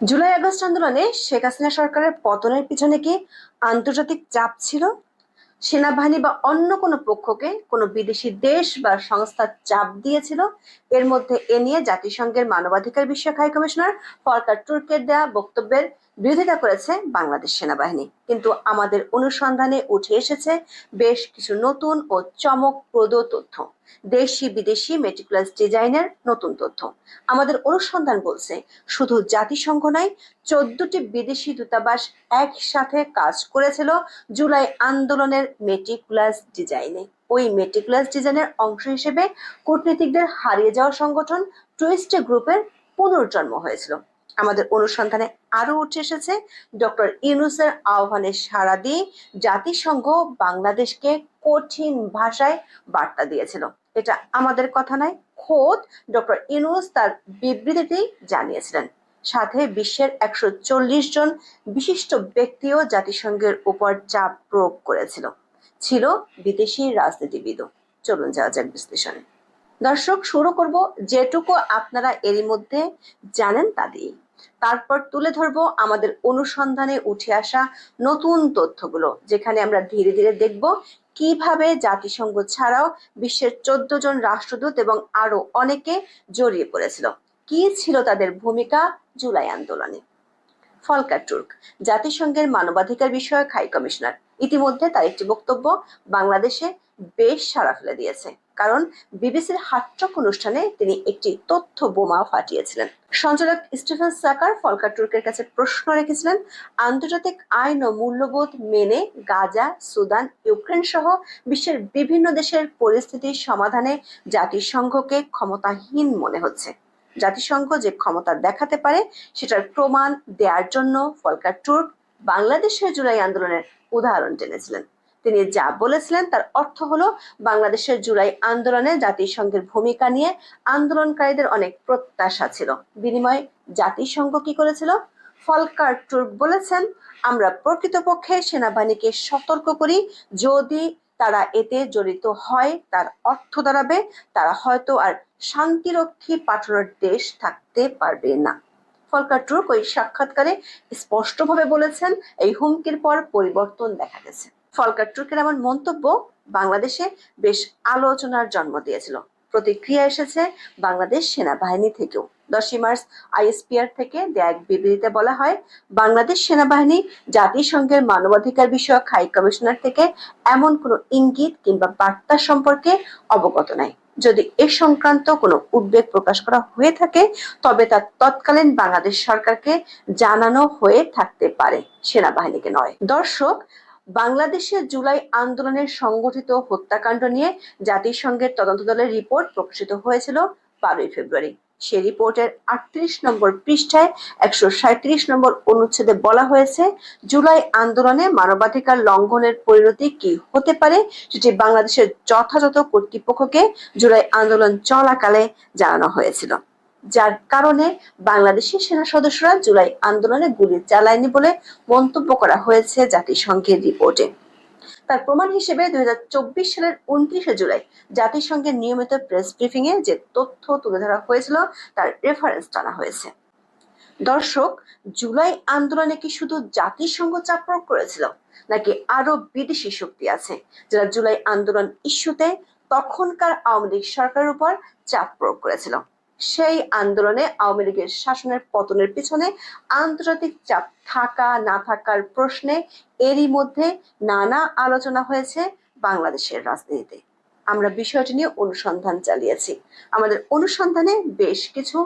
July August আন্দোলনে শেখ হাসিনা সরকারের পতনের পিছনে কি আন্তর্জাতিক চাপ ছিল? সেনাবাহিনী বা অন্য কোনো পক্ষকে কোনো বিদেশি দেশ বা সংস্থা চাপ দিয়েছিল? এর মধ্যে এ নিয়ে জাতিসংঘের মানবাধিকার বিষয়ক হাই কমিশনার ফলকার তুর্কের দেয়া বক্তব্যের বিরোধিতা করেছে বাংলাদেশ সেনাবাহিনী, কিন্তু আমাদের অনুসন্ধানে উঠে এসেছে বেশ কিছু নতুন ও চমকপ্রদ তথ্য, দেশি বিদেশি মেটিকুলাস ডিজাইনের নতুন তথ্য। আমাদের অনুসন্ধান বলছে শুধু জাতিসংঘ নয়, 14টি বিদেশি দূতাবাস একসাথে কাজ করেছিল জুলাই আন্দোলনের মেটিকুলাস ডিজাইনে। ওই মেটিকুলাস ডিজাইনের অংশ হিসেবে কূটনীতিকদের হারিয়ে যাওয়া সংগঠন টুইস্ট গ্রুপের পুনর্জন্ম হয়েছিল। আমাদের অনুসন্ধানে আরো উঠে এসেছে ডক্টর ইউনূসের আহ্বানে সাড়া দিয়ে জাতিসংঘ বাংলাদেশকে কঠিন ভাষায় বার্তা দিয়েছিল। এটা আমাদের কথা নয়, খোদ ডক্টর ইউনূস তার বিবৃতিতেই জানিয়েছিলেন। সাথে বিশ্বের 140 জন বিশিষ্ট ব্যক্তিও জাতিসংঘের উপর চাপ প্রয়োগ করেছিল, ছিল বিদেশি রাজনীতিবিদও। চলুন যাওয়া যাক বিশ্লেষণে। দর্শক, শুরু করব যেটুকু আপনারা এরই মধ্যে জানেন তা দিয়ে। তারপর তুলে ধরবো আমাদের অনুসন্ধানে উঠে আসা নতুন তথ্যগুলো, যেখানে আমরা ধীরে ধীরে দেখব কিভাবে জাতিসংঘ ছাড়াও বিশ্বের 14 জন রাষ্ট্রদূত এবং আরো অনেকে জড়িয়ে পড়েছিল, কি ছিল তাদের ভূমিকা জুলাই আন্দোলনে। ফলকার তুর্ক, জাতিসংঘের মানবাধিকার বিষয়ক হাই কমিশনার, ইতিমধ্যে তার একটি বক্তব্য বাংলাদেশে বেশ সাড়া ফেলে দিয়েছে, কারণ বিবিসির হাটটক অনুষ্ঠানে তিনি একটি তথ্য বোমা ফাটিয়েছিলেন। সঞ্চালক স্টিফেন সাকার ফলকার তুর্কের কাছে প্রশ্ন রেখেছিলেন, আন্তর্জাতিক আইন ও মূল্যবোধ মেনে গাজা, সুদান, ইউক্রেন সহ বিশ্বের বিভিন্ন দেশের পরিস্থিতির সমাধানে জাতিসংঘকে ক্ষমতাহীন মনে হচ্ছে। জাতিসংঘ যে ক্ষমতা দেখাতে পারে সেটার প্রমাণ দেওয়ার জন্য ফলকার তুর্ক বাংলাদেশের জুলাই আন্দোলনের উদাহরণ টেনেছিলেন। তিনি যা বলেছিলেন তার অর্থ হলো বাংলাদেশের জুলাই আন্দোলনে জাতিসংঘের ভূমিকা নিয়ে আন্দোলনকারীদের অনেক প্রত্যাশা ছিল। বিনিময়ে জাতিসংঘ কি করেছিল? ফলকার তুর্ক বলেছেন, আমরা প্রকৃতপক্ষে সেনাবাহিনীকে সতর্ক করি, যদি তারা এতে জড়িত হয় তার অর্থ দাঁড়াবে তারা হয়তো আর শান্তিরক্ষী পাঠানোর দেশ থাকতে পারবে না। ফলকার তুর্ক ওই সাক্ষাৎকারে স্পষ্টভাবে বলেছেন, এই হুমকির পর পরিবর্তন দেখা গেছে। ফলকার তুর্কের এমন মন্তব্য বাংলাদেশে বেশ আলোচনার জন্ম দিয়েছিল। প্রতিক্রিয়া এসেছে বাংলাদেশ সেনাবাহিনী থেকেও। 10 মার্চ আইএসপিআর থেকে দেয়া এক বিবৃতিতে বলা হয়, বাংলাদেশ সেনাবাহিনী জাতিসংঘের মানবাধিকার বিষয়ক হাই কমিশনার থেকে এমন কোনো ইঙ্গিত কিংবা বার্তা সম্পর্কে অবগত নাই। যদি এ সংক্রান্ত কোনো উদ্বেগ প্রকাশ করা হয়ে থাকে তবে তা তৎকালীন বাংলাদেশ সরকারকে জানানো হয়ে থাকতে পারে, সেনাবাহিনীকে নয়। দর্শক, বাংলাদেশের জুলাই আন্দোলনের সংগঠিত হত্যাকাণ্ড নিয়ে জাতিসংঘের তদন্ত দলের রিপোর্ট প্রকাশিত হয়েছিল 12 ফেব্রুয়ারি। সে রিপোর্টের 38 নম্বর পৃষ্ঠায় 137 নম্বর অনুচ্ছেদে বলা হয়েছে, জুলাই আন্দোলনে মানবাধিকার লঙ্ঘনের পরিণতি কি হতে পারে সেটি বাংলাদেশের যথাযথ কর্তৃপক্ষকে জুলাই আন্দোলন চলাকালে জানানো হয়েছিল, যার কারণে বাংলাদেশের সেনা সদস্যরা জুলাই আন্দোলনে গুলি চালায়নি বলে মন্তব্য করা হয়েছে জাতিসংঘের রিপোর্টে। তার প্রমাণ হিসেবে 2024 সালের 29শে জুলাই জাতিসংঘের নিয়মিত প্রেস ব্রিফিং এ যে তথ্য তুলে ধরা হয়েছিল তার রেফারেন্স টানা হয়েছে। দর্শক, জুলাই আন্দোলনে কি শুধু জাতিসংঘ চাপ প্রয়োগ করেছিল, নাকি আরো বিদেশি শক্তি আছে যারা জুলাই আন্দোলন ইস্যুতে তখনকার আওয়ামী লীগ সরকারের উপর চাপ প্রয়োগ করেছিল? সেই আন্দোলনে আওয়ামী লীগের শাসনের পতনের পিছনে আন্তর্জাতিক চাপ থাকা না থাকার প্রশ্নে এরই মধ্যে নানা আলোচনা হয়েছে বাংলাদেশের রাজনীতিতে। আমরা বিষয়টি নিয়ে অনুসন্ধান চালিয়েছি। আমাদের অনুসন্ধানে বেশ কিছু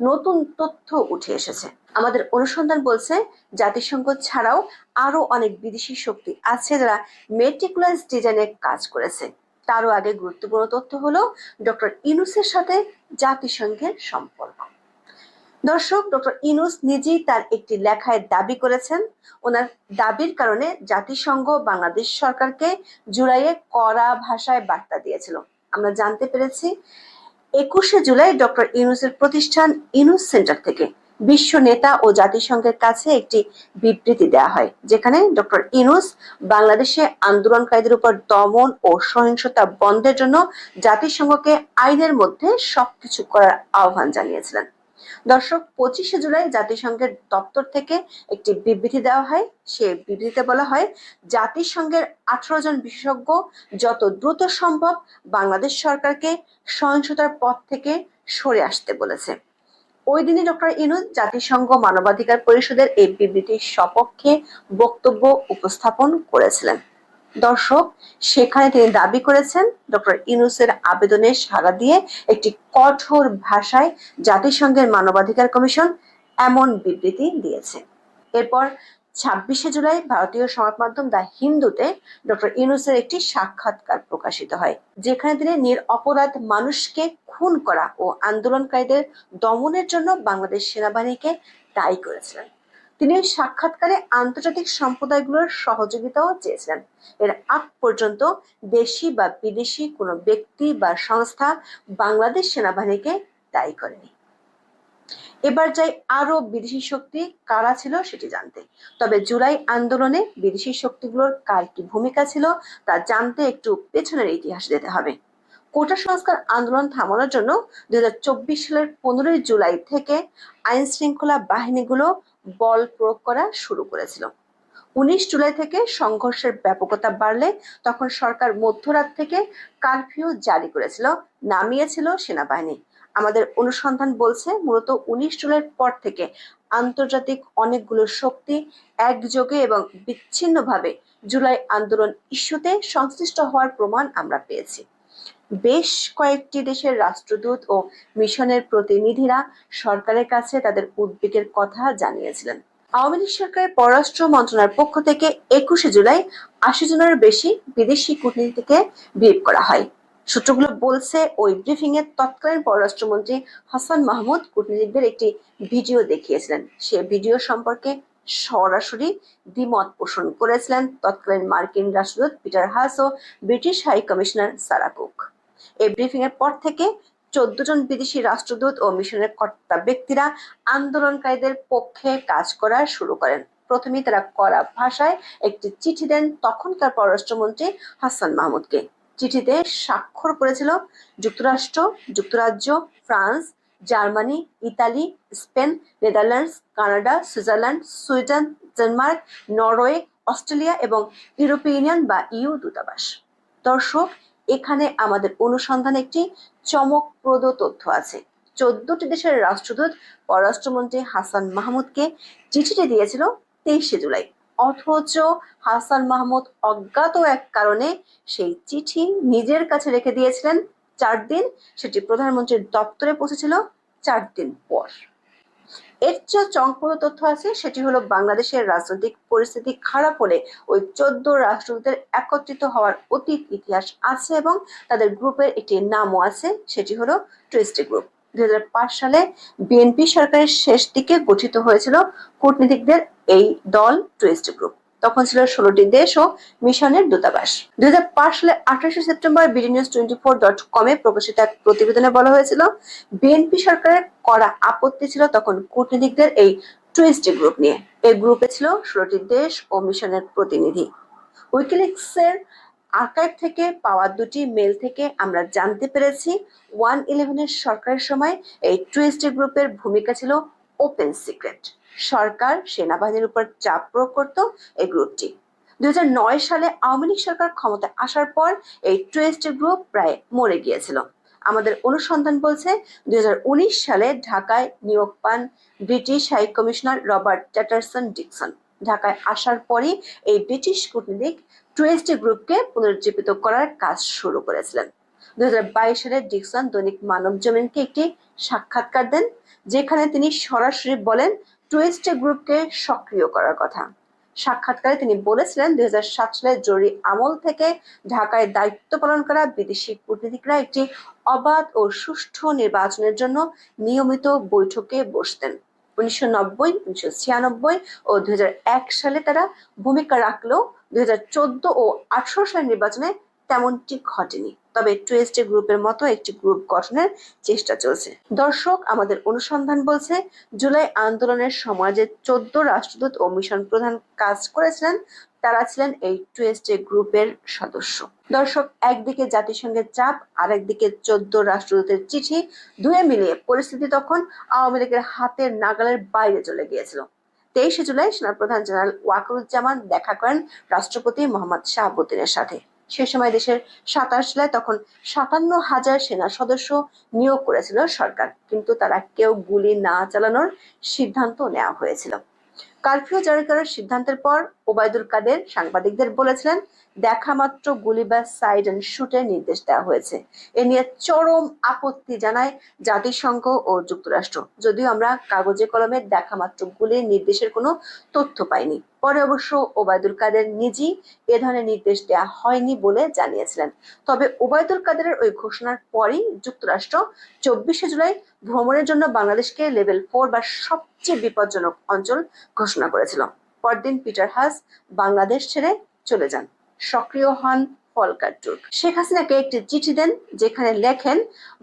নতুন তথ্য উঠে এসেছে। আমাদের অনুসন্ধান বলছে জাতিসংঘ ছাড়াও আরো অনেক বিদেশি শক্তি আছে যারা মেটিকুলাস ডিজাইনে কাজ করেছে। তারও আগে গুরুত্বপূর্ণ তথ্য হলো ডক্টর ইউনূসের সাথে জাতিসংঘের সম্পর্ক। দর্শক, ডক্টর ইউনূস নিজেই তার একটি লেখায় দাবি করেছেন, ওনার দাবির কারণে জাতিসংঘ বাংলাদেশ সরকারকে জুলাইয়ে কড়া ভাষায় বার্তা দিয়েছিল। আমরা জানতে পেরেছি 21শে জুলাই ডক্টর ইউনূসের প্রতিষ্ঠান ইউনূস সেন্টার থেকে বিশ্ব নেতা ও জাতিসংঘের কাছে একটি বিবৃতি দেওয়া হয়, যেখানে ডক্টর ইউনূস বাংলাদেশে আন্দোলনকারীদের উপর দমন ও সহিংসতা বন্ধের জন্য জাতিসংঘকে আইনের মধ্যে সবকিছু করার আহ্বান জানিয়েছিলেন। দর্শক, 25শে জুলাই জাতিসংঘের দপ্তর থেকে একটি বিবৃতি দেওয়া হয়। সে বিবৃতিতে বলা হয়, জাতিসংঘের 18 জন বিশেষজ্ঞ যত দ্রুত সম্ভব বাংলাদেশ সরকারকে সহিংসতার পথ থেকে সরে আসতে বলেছে। ওই দিনই ডক্টর ইউনূস জাতিসংঘ মানবাধিকার পরিষদের এই বিবৃতির সপক্ষে বক্তব্য উপস্থাপন করেছিলেন। দর্শক, সেখানে তিনি দাবি করেছেন ডক্টর ইউনূসের আবেদনে সাড়া দিয়ে একটি কঠোর ভাষায় জাতিসংঘের মানবাধিকার কমিশন এমন বিবৃতি দিয়েছে। এরপর 26শে জুলাই ভারতীয় সংবাদ মাধ্যম দ্য হিন্দুতে ডক্টর ইউনূসের একটি সাক্ষাৎকার প্রকাশিত হয়, যেখানে তিনি নিরপরাধ মানুষকে খুন করা ও আন্দোলনকারীদের দমনের জন্য বাংলাদেশ সেনাবাহিনীকে দায়ী করেছিলেন। তিনি সাক্ষাৎকারে আন্তর্জাতিক সম্প্রদায়গুলোর সহযোগিতাও চেয়েছিলেন। এর আগ পর্যন্ত দেশি বা বিদেশি কোনো ব্যক্তি বা সংস্থা বাংলাদেশ সেনাবাহিনীকে দায়ী করেনি। এবার যাই আরো বিদেশি শক্তি কারা ছিল সেটি জানতে। তবে জুলাই আন্দোলনে বিদেশি শক্তিগুলোর কার কি ভূমিকা ছিল তা জানতে একটু পেছনের ইতিহাস যেতে হবে। কোটা সংস্কার আন্দোলন থামানোর জন্য 2024 সালের 15 জুলাই থেকে আইন শৃঙ্খলা বাহিনীগুলো বল প্রয়োগ করা শুরু করেছিল। 19 জুলাই থেকে সংঘর্ষের ব্যাপকতা বাড়লে তখন সরকার মধ্যরাত থেকে কারফিউ জারি করেছিল, নামিয়েছিল সেনাবাহিনী। আমাদের অনুসন্ধান বলছে মূলত 19 জুলাইয়ের পর থেকে আন্তর্জাতিক অনেকগুলো শক্তি একযোগে এবং বিচ্ছিন্নভাবে জুলাই আন্দোলন ইস্যুতে সংশ্লিষ্ট হওয়ার প্রমাণ আমরা পেয়েছি। বেশ কয়েকটি দেশের রাষ্ট্রদূত ও মিশনের প্রতিনিধিরা সরকারের কাছে তাদের উদ্বেগের কথা জানিয়েছিলেন। আওয়ামী লীগ সরকারের পররাষ্ট্র মন্ত্রণালয়ের পক্ষ থেকে 21শে জুলাই 80 জনের বেশি বিদেশি কূটনীতিককে ব্রিফ করা হয়। সূত্রগুলো বলছে, ওই ব্রিফিং এ তৎকালীন পররাষ্ট্রমন্ত্রী হাসান মাহমুদ কূটনীতিকদের একটি ভিডিও দেখিয়েছিলেন। সে ভিডিও সম্পর্কে সরাসরি দ্বিমত পোষণ করেছিলেন তৎকালীন মার্কিন রাষ্ট্রদূত পিটার হাস ও British high commissioner Sarah Cook. এই ব্রিফিং এর পর থেকে 14 জন বিদেশি রাষ্ট্রদূত ও মিশনের কর্তা ব্যক্তিরা আন্দোলনকারীদের পক্ষে কাজ করা শুরু করেন। প্রথমেই তারা কড়া ভাষায় একটি চিঠি দেন তখনকার পররাষ্ট্রমন্ত্রী হাসান মাহমুদকে। চিঠিতে স্বাক্ষর করেছিল যুক্তরাষ্ট্র, যুক্তরাজ্য, France, Germany, Italy, Spain, Netherlands, Canada, Switzerland, Sweden, Denmark, Norway, Australia এবং ইউরোপীয় ইউনিয়ন বা ইউ দূতাবাস। দর্শক, এখানে আমাদের অনুসন্ধানে একটি চমকপ্রদ তথ্য আছে। 14টি দেশের রাষ্ট্রদূত পররাষ্ট্রমন্ত্রী হাসান মাহমুদকে চিঠিটি দিয়েছিল 23শে জুলাই, অথচ হাসান মাহমুদ অজ্ঞাত এক কারণে সেই চিঠি নিজের কাছে রেখে দিয়েছিলেন 4 দিন। সেটি প্রধানমন্ত্রীর দপ্তরে পৌঁছেছিল 4 দিন পর। এর চেয়ে চমকপ্রদ তথ্য আছে, সেটি হলো বাংলাদেশের রাজনৈতিক পরিস্থিতি খারাপ হলে ওই 14 রাষ্ট্রদূতের একত্রিত হওয়ার অতীত ইতিহাস আছে এবং তাদের গ্রুপের একটি নামও আছে, সেটি হলো টুইস্ট গ্রুপ। 2005 সালে বিএনপি সরকারের শেষ দিকে গঠিত হয়েছিল কূটনীতিকদের এই দল টুইস্ট গ্রুপ। তখন ছিল 16টি দেশ ও মিশনের দূতাবাস। 2005 সালে 28শে সেপ্টেম্বর bdnews24.com এ প্রকাশিত এক প্রতিবেদনে বলা হয়েছিল, বিএনপি সরকারের কড়া আপত্তি ছিল তখন কূটনীতিকদের এই টুইস্ট গ্রুপ নিয়ে। এই গ্রুপে ছিল 16টি দেশ ও মিশনের প্রতিনিধি। উইকিলিক্সের আর্কাইভ থেকে পাওয়া 2টি মেল থেকে আমরা জানতে পেরেছি 111 সরকারের সময় এই টুইস্ট গ্রুপের ভূমিকা ছিল ওপেন সিক্রেট। সরকার সেনাবাহিনীর উপর চাপ প্রয়োগ করত এই গ্রুপটি। 2009 সালে আওয়ামী লীগ সরকার ক্ষমতায় আসার পর এই টুইস্ট গ্রুপ প্রায় মরে গিয়েছিল। আমাদের অনুসন্ধান বলছে 2019 সালে ঢাকায় নিয়োগ পান British high commissioner Robert Chatterton Dickson. ঢাকায় আসার পরই এই ব্রিটিশ কূটনীতিক টুইস্ট গ্রুপকে পুনরুজ্জীবিত করার কাজ শুরু করেছিলেন। 2022 সালে ডিকসন দৈনিক মানবজমিনকে একটি সাক্ষাৎকার দেন, যেখানে তিনি সরাসরি বলেন টুইস্ট গ্রুপকে সক্রিয় করার কথা। সাক্ষাৎকারে তিনি বলেছিলেন, 2007 সালের জরুরি আমল থেকে ঢাকায় দায়িত্ব পালন করা বিদেশি কূটনীতিকরা একটি অবাধ ও সুষ্ঠু নির্বাচনের জন্য নিয়মিত বৈঠকে বসতেন। 1990, 1996 ও 2001 সালে তারা ভূমিকা রাখলেও 2014 ও 2018 সালের নির্বাচনে তেমনটি ঘটেনি। তবে টুয়েস্টে গ্রুপের মতো একটি গ্রুপ গঠনের চেষ্টা চলছে। দর্শক, আমাদের অনুসন্ধান বলছে জুলাই আন্দোলনের সময় যে 14 রাষ্ট্রদূত ও মিশন প্রধান কাজ করেছিলেন তারা ছিলেন এই টুয়েস্টে গ্রুপের সদস্য। দর্শক, একদিকে জাতিসংঘের চাপ, আরেকদিকে 14 রাষ্ট্রদূতের চিঠি, দুয়ে মিলিয়ে পরিস্থিতি তখন আওয়ামী লীগের হাতের নাগালের বাইরে চলে গিয়েছিল। 23শে জুলাই সেনাপ্রধান জেনারেল ওয়াকারুজ্জামান দেখা করেন রাষ্ট্রপতি মোহাম্মদ শাহাবুদ্দিনের সাথে। সে সময় দেশের 27 জেলায় তখন 57,000 সেনা সদস্য নিয়োগ করেছিল সরকার, কিন্তু তারা কেউ গুলি না চালানোর সিদ্ধান্ত নেওয়া হয়েছিল। কারফিউ জারি করার সিদ্ধান্তের পর ওবায়দুল কাদের সাংবাদিকদের বলেছিলেন, দেখা মাত্র গুলি বা সাইড অ্যান্ড শুটের নির্দেশ দেওয়া হয়েছে। এ নিয়ে চরম আপত্তি জানায় জাতিসংঘ ও যুক্তরাষ্ট্র, যদিও আমরা কাগজে কলমে দেখা মাত্র গুলির নির্দেশের কোনো তথ্য পাইনি। পরে অবশ্য ওবায়দুল কাদের নিজেই এ ধরনের নির্দেশ দেওয়া হয়নি বলে জানিয়েছিলেন। তবে ওবায়দুল কাদেরের ওই ঘোষণার পরই যুক্তরাষ্ট্র 24শে জুলাই ভ্রমণের জন্য বাংলাদেশকে লেভেল 4 বা সবচেয়ে বিপজ্জনক অঞ্চল ঘোষণা করেছিল। পরদিন পিটার হাস বাংলাদেশ ছেড়ে চলে যান। সক্রিয় হন ফলকার তুর্ক। শেখ হাসিনাকে একটি চিঠি দেন, যেখানে লেখেন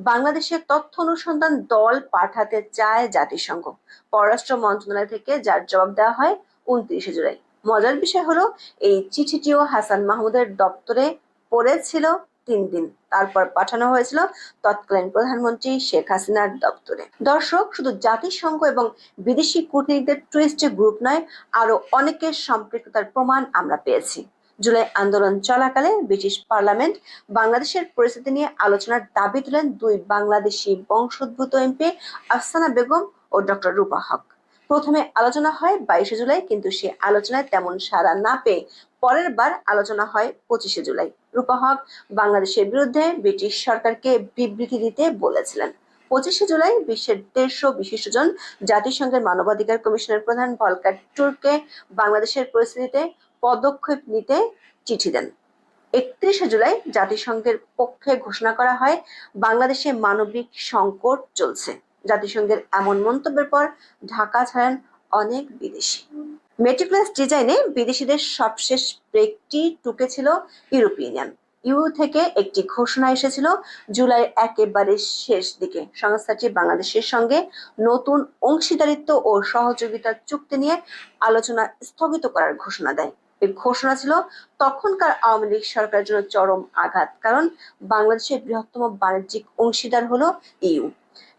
বাংলাদেশের তথ্য অনুসন্ধান দল পাঠাতে চায় জাতিসংঘ। পররাষ্ট্র মন্ত্রণালয় থেকে যার জবাব দেওয়া হয় 29শে জুলাই। মজার বিষয় হলো, এই চিঠিটিও হাসান মাহমুদের দপ্তরে পড়েছিল 3 দিন, তারপর পাঠানো হয়েছিল তৎকালীন প্রধানমন্ত্রী শেখ হাসিনার দপ্তরে। দর্শক, শুধু জাতিসংঘ এবং বিদেশি কূটনীতিকদের টুইস্টে গ্রুপ নয়, আরো অনেকের সম্পৃক্ততার প্রমাণ আমরা পেয়েছি। জুলাই আন্দোলন চলাকালে ব্রিটিশ পার্লামেন্ট বাংলাদেশের পরিস্থিতি নিয়ে আলোচনার দাবি তুলেন 2 বাংলাদেশি বংশোদ্ভূত এমপি আফসানা বেগম ও ডক্টর রূপা হক। প্রথমে আলোচনা হয় 22শে জুলাই, কিন্তু সে আলোচনায় তেমন সাড়া না পেয়ে পরের বার আলোচনা হয় 25শে জুলাই। রূপা হক বাংলাদেশের বিরুদ্ধে ব্রিটিশ সরকারকে বিবৃতি দিতে বলেছিলেন। 25শে জুলাই বিশ্বের 150 বিশিষ্টজন জাতিসংঘের মানবাধিকার কমিশনের প্রধান ভলকার তুর্ককে বাংলাদেশের পরিস্থিতিতে পদক্ষেপ নিতে চিঠি দেন। 31শে জুলাই জাতিসংঘের পক্ষে ঘোষণা করা হয় বাংলাদেশে মানবিক সংকট চলছে। জাতিসংঘের এমন মন্তব্যের পর ঢাকা ছাড়েন অনেক বিদেশি। মেটিকুলাস ডিজাইনে বিদেশিদের সবশেষ ব্রেকটি টুকেছিল ইউরোপিয়ান ইউ থেকে একটি ঘোষণা এসেছিল জুলাইয়ের একেবারে শেষ দিকে। সংস্থাটি বাংলাদেশের সঙ্গে নতুন অংশীদারিত্ব ও সহযোগিতা চুক্তি নিয়ে আলোচনা স্থগিত করার ঘোষণা দেয়। এই ঘোষণা ছিল তখনকার আওয়ামী লীগ সরকারের জন্য চরম আঘাত, কারণ বাংলাদেশের বৃহত্তম বাণিজ্যিক অংশীদার হলো ইউ।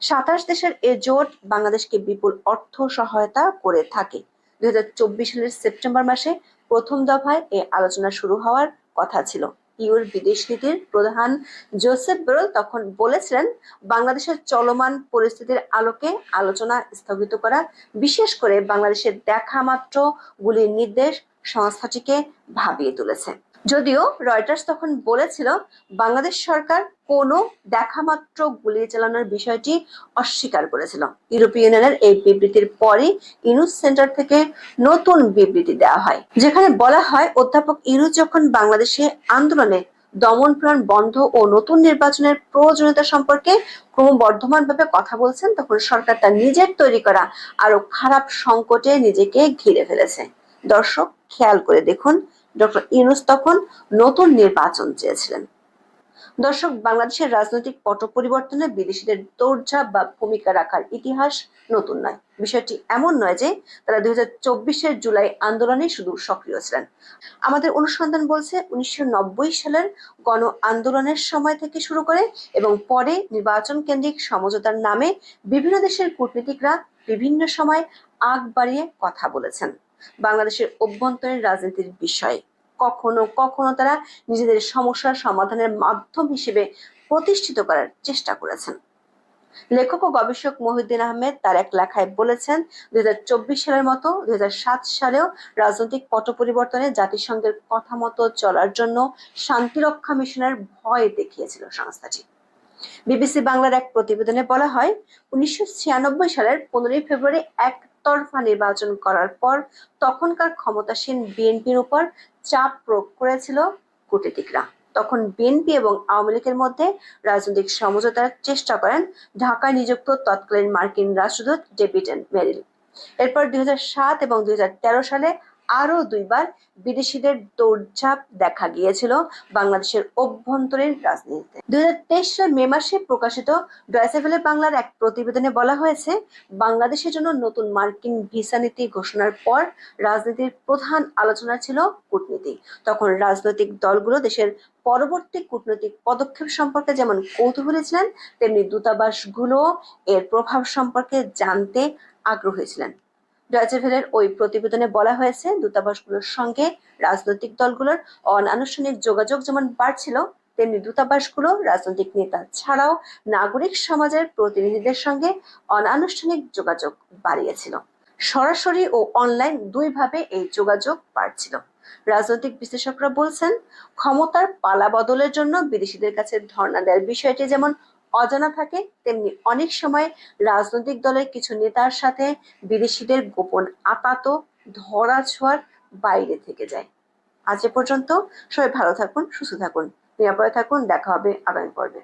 27 দেশের এ জোট বাংলাদেশকে বিপুল অর্থ সহায়তা করে থাকে। 2024 সালের সেপ্টেম্বর মাসে প্রথম দফায় এ আলোচনা শুরু হওয়ার কথা ছিল। ইউর বিদেশ নীতির প্রধান জোসেফ বোরেল তখন বলেছিলেন, বাংলাদেশের চলমান পরিস্থিতির আলোকে আলোচনা স্থগিত করা, বিশেষ করে বাংলাদেশের দেখা মাত্র গুলির নির্দেশ সংস্থাটিকে ভাবিয়ে তুলেছে। যদিও রয়টার্স তখন বলেছিল বাংলাদেশ সরকার কোনো দেখামাত্র গুলি চালানোর বিষয়টি অস্বীকার করেছিল। ইউরোপীয় ইউনিয়নের এই বিবৃতির পরই ইউনুস সেন্টার থেকে নতুন বিবৃতি দেওয়া হয়, যেখানে বলা হয় অধ্যাপক ইউনুস যখন বাংলাদেশে আন্দোলনে দমন-পীড়ন বন্ধ ও নতুন নির্বাচনের প্রয়োজনীয়তা সম্পর্কে ক্রমবর্ধমানভাবে কথা বলছেন, তখন সরকার তার নিজের তৈরি করা আরো খারাপ সংকটে নিজেকে ঘিরে ফেলেছে। দর্শক, খেয়াল করে দেখুন, ডক্টর ইউনুস তখন নতুন নির্বাচন চেয়েছিলেন। দর্শক, বাংলাদেশের রাজনৈতিক পট পরিবর্তনে বিদেশিদের দৌড়ঝাঁপ বা ভূমিকা রাখার ইতিহাস নতুন নয়। বিষয়টি এমন নয় যে তারা 2024-এর জুলাই আন্দোলনে শুধু সক্রিয় ছিলেন। আমাদের অনুসন্ধান বলছে 1990 সালের গণ আন্দোলনের সময় থেকে শুরু করে এবং পরে নির্বাচন কেন্দ্রিক সমঝোতার নামে বিভিন্ন দেশের কূটনীতিকরা বিভিন্ন সময় আগ বাড়িয়ে কথা বলেছেন বাংলাদেশের অভ্যন্তরীণ রাজনীতির বিষয়ে। কখনো কখনো তারা নিজেদের সমস্যার সমাধানের মাধ্যম হিসেবে প্রতিষ্ঠিত করার চেষ্টা করেছেন। লেখক ও গবেষক মহিউদ্দিন আহমেদ তার এক লেখায় বলেছেন, 2024 সালের মতো 2007 সালেও রাজনৈতিক পট পরিবর্তনে জাতিসংঘের কথা মতো চলার জন্য শান্তিরক্ষা মিশনের ভয় দেখিয়েছিল সংস্থাটি। বিবিসি বাংলার এক প্রতিবেদনে বলা হয়, 1996 সালের 15 ফেব্রুয়ারি একতরফা নির্বাচন করার পর তখনকার ক্ষমতাসীন বিএনপির উপর চাপ প্রয়োগ করেছিল কূটনীতিকরা। তখন বিএনপি এবং আওয়ামী লীগের মধ্যে রাজনৈতিক সমঝোতার চেষ্টা করেন ঢাকায় নিযুক্ত তৎকালীন মার্কিন রাষ্ট্রদূত ডেভিড মেরিল। এরপর 2007 এবং 2013 সালে আরো দুইবার বিদেশিদের দৌড়ঝাঁপ দেখা গিয়েছিল বাংলাদেশের অভ্যন্তরীণ রাজনীতিতে। 2023 সালের মে মাসে প্রকাশিত ডয়েচে ভেলে বাংলার এক প্রতিবেদনে বলা হয়েছে, বাংলাদেশের জন্য নতুন মার্কিন ভিসা নীতি ঘোষণার পর রাজনীতির প্রধান আলোচনা ছিল কূটনীতি। তখন রাজনৈতিক দলগুলো দেশের পরবর্তী কূটনৈতিক পদক্ষেপ সম্পর্কে যেমন কৌতূহলী ছিলেন, তেমনি দূতাবাসগুলো এর প্রভাব সম্পর্কে জানতে আগ্রহী ছিলেন। ডয়েচে ভেলের ওই প্রতিবেদনে বলা হয়েছে, দূতাবাসগুলোর সঙ্গে রাজনৈতিক দলগুলোর অনানুষ্ঠানিক যোগাযোগ যেমন বাড়ছিল, তেমনি দূতাবাসগুলো রাজনৈতিক নেতা ছাড়াও নাগরিক সমাজের প্রতিনিধিদের সঙ্গে অনানুষ্ঠানিক যোগাযোগ বাড়িয়েছিল। সরাসরি ও অনলাইন দুইভাবে এই যোগাযোগ বাড়ছিল। রাজনৈতিক বিশ্লেষকরা বলছেন, ক্ষমতার পালা বদলের জন্য বিদেশিদের কাছে ধর্ণা দেওয়ার বিষয়টি যেমন অজানা থাকে, তেমনি অনেক সময় রাজনৈতিক দলের কিছু নেতার সাথে বিদেশিদের গোপন আপাত ধরা ছোঁয়ার বাইরে থেকে যায়। আজ এ পর্যন্ত। সবাই ভালো থাকুন, সুস্থ থাকুন, নিরাপদে থাকুন। দেখা হবে আগামী পর্বে।